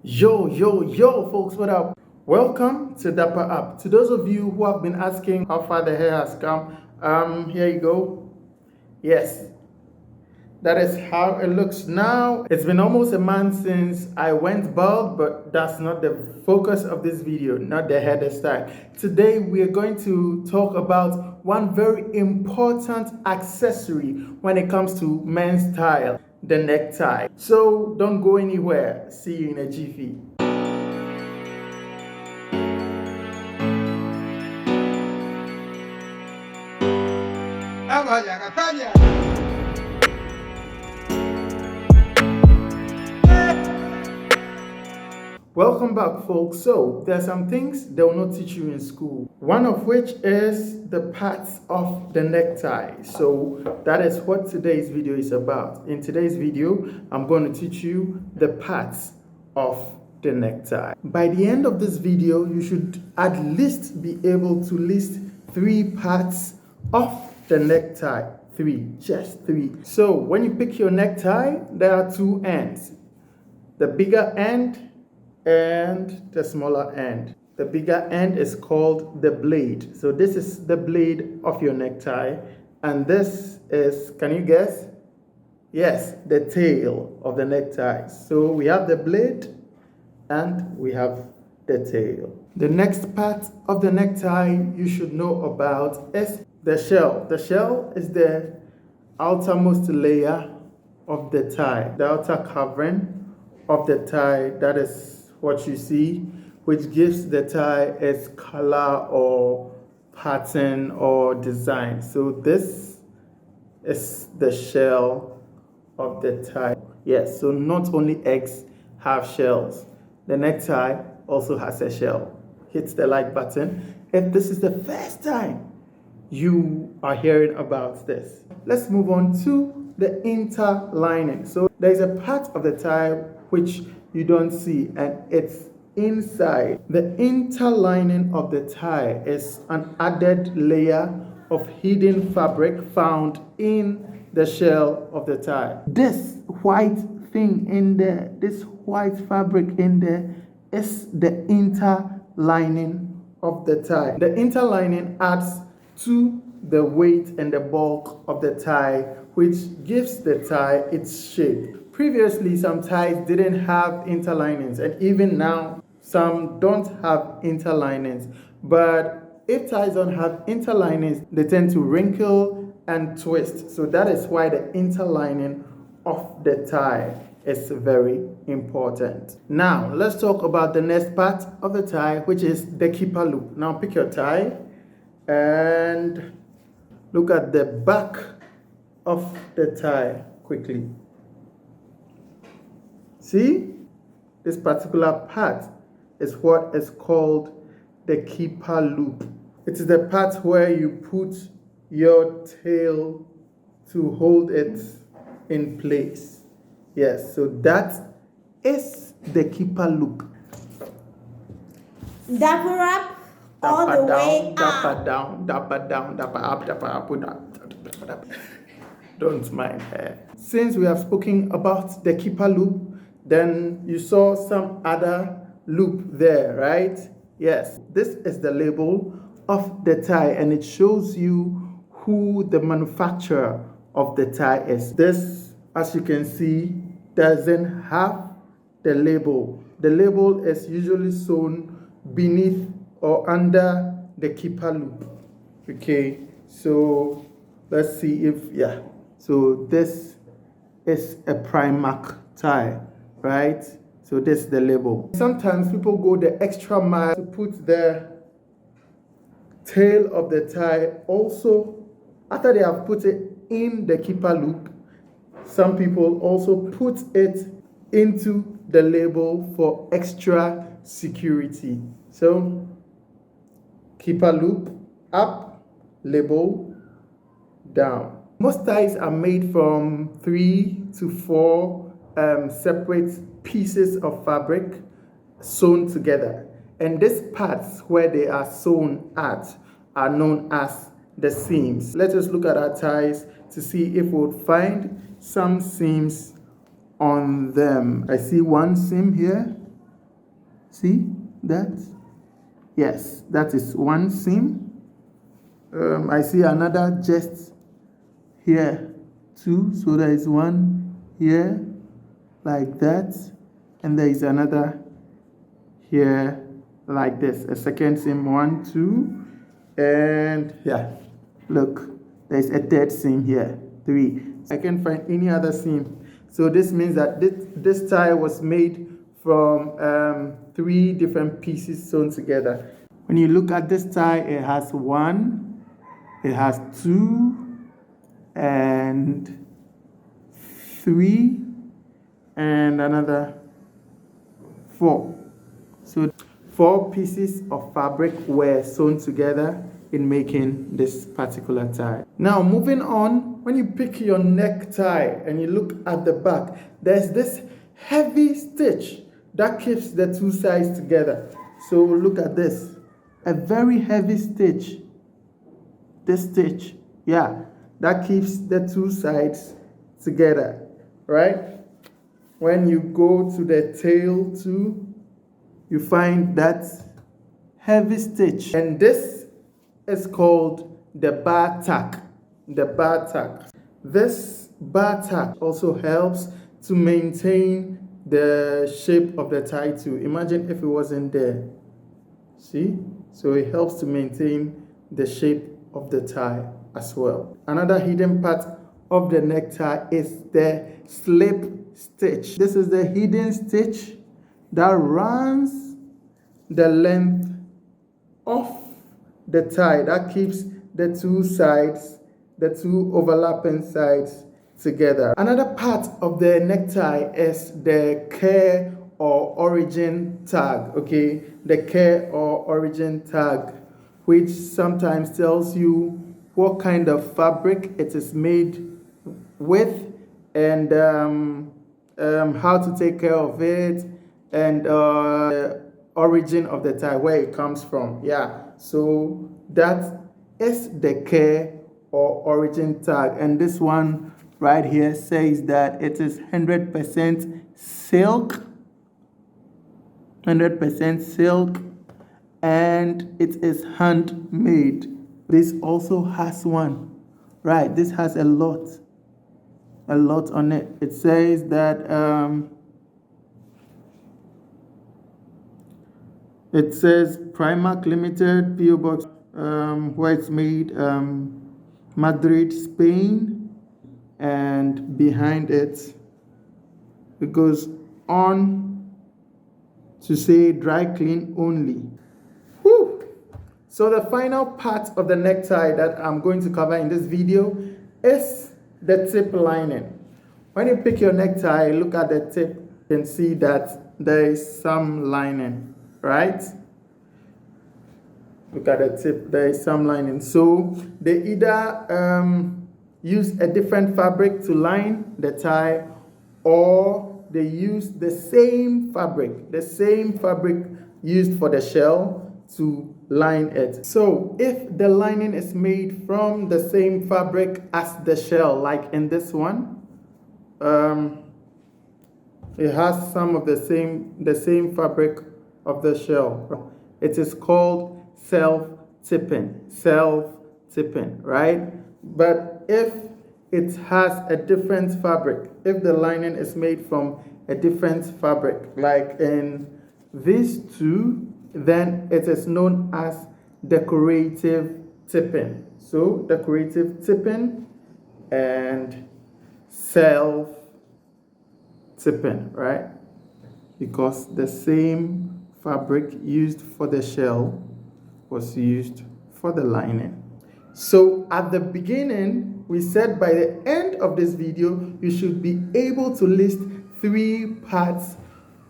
Yo, folks, what up? Welcome to Dapper Up. To those of you who have been asking how far the hair has come, here you go. Yes, that is how it looks now. It's been almost a month since I went bald, but that's not the focus of this video, not the hairstyle. Today, we are going to talk about one very important accessory when it comes to men's style, the necktie. So don't go anywhere. See you in a jiffy. Welcome back, folks. So there are some things they will not teach you in school. One of which is the parts of the necktie. So that is what today's video is about. In today's video, I'm going to teach you the parts of the necktie. By the end of this video, you should at least be able to list 3 parts of the necktie. 3, just 3. So when you pick your necktie, there are 2 ends. The bigger end and the smaller end. The bigger end is called the blade. So this is the blade of your necktie, and this is, can you guess? Yes, the tail of the necktie. So we have the blade and we have the tail. The next part of the necktie you should know about is the shell. The shell is the outermost layer of the tie, the outer covering of the tie. That is what you see, which gives the tie its color or pattern or design. So this is the shell of the tie. Yes, so not only eggs have shells, the necktie also has a shell. Hit the like button if this is the first time you are hearing about this. Let's move on to the interlining. So there's a part of the tie which you don't see, and it's inside. The interlining of the tie is an added layer of hidden fabric found in the shell of the tie. This white thing in there, this white fabric in there, is the interlining of the tie. The interlining adds to the weight and the bulk of the tie, which gives the tie its shape. Previously, some ties didn't have interlinings, and even now, some don't have interlinings. But if ties don't have interlinings, they tend to wrinkle and twist. So that is why the interlining of the tie is very important. Now, let's talk about the next part of the tie, which is the keeper loop. Now, pick your tie and look at the back of the tie quickly. See, this particular part is what is called the keeper loop. It is the part where you put your tail to hold it in place. Yes, so that is the keeper loop. Dapper up all the way up. Dapper down, dapper down, dapper up, dapper up, dapper up. Don't mind her. Since we have spoken about the keeper loop, then you saw some other loop there, right? Yes, this is the label of the tie, and it shows you who the manufacturer of the tie is. This, as you can see, doesn't have the label. The label is usually sewn beneath or under the keeper loop. Okay, so let's see if, yeah. So this is a Primark tie, right? So this is the label. Sometimes people go the extra mile to put the tail of the tie also, after they have put it in the keeper loop, some people also put it into the label for extra security. So keeper loop up, label down. Most ties are made from 3 to 4 separate pieces of fabric sewn together. And these parts where they are sewn at are known as the seams. Let us look at our ties to see if we would find some seams on them. I see one seam here, See that? Yes, that is one seam. I see another just here too, so there is one here like that, and there is another here like this, a second seam, 1, 2, and yeah, look, there's a third seam here, 3. I can't find any other seam, so this means that this tie was made from 3 different pieces sewn together. When you look at this tie, it has 1, it has 2, and 3, and another 4. So 4 pieces of fabric were sewn together in making this particular tie. Now moving on, when you pick your necktie and you look at the back, there's this heavy stitch that keeps the 2 sides together. So look at this, a very heavy stitch. This stitch, yeah, that keeps the 2 sides together, right? When you go to the tail too, you find that heavy stitch, and this is called the bar tack. The bar tack. This bar tack also helps to maintain the shape of the tie too. Imagine if it wasn't there. See? So it helps to maintain the shape of the tie as well. Another hidden part of the necktie is the slip stitch. This is the hidden stitch that runs the length of the tie, that keeps the 2 sides, the 2 overlapping sides together. Another part of the necktie is the care or origin tag, okay? The care or origin tag, which sometimes tells you what kind of fabric it is made with, and how to take care of it, and the origin of the tie, where it comes from. Yeah, so that is the care or origin tag, and this one right here says that it is 100% silk, 100% silk, and it is handmade. This also has one, right? This has a lot on it. It says that it says Primark Limited, PO Box, where it's made, Madrid, Spain, and behind it goes on to say dry clean only. Whew. So the final part of the necktie that I'm going to cover in this video is the tip lining. When you pick your necktie, look at the tip, you can see that there is some lining, right? Look at the tip, there is some lining. So they either use a different fabric to line the tie, or they use the same fabric used for the shell to line it. So if the lining is made from the same fabric as the shell, like in this one, it has some of the same fabric of the shell. It is called self-tipping, right? But if it has a different fabric, if the lining is made from a different fabric, like in these two, then it is known as decorative tipping. So decorative tipping and self-tipping, right? Because the same fabric used for the shell was used for the lining. So at the beginning, we said by the end of this video, you should be able to list 3 parts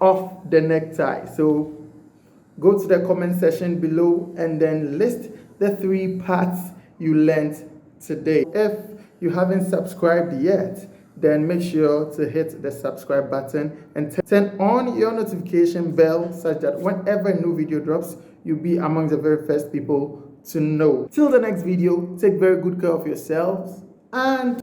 of the necktie. So go to the comment section below and then list the 3 parts you learned today. If you haven't subscribed yet, then make sure to hit the subscribe button and turn on your notification bell such that whenever a new video drops, you'll be among the very first people to know. Till the next video, take very good care of yourselves and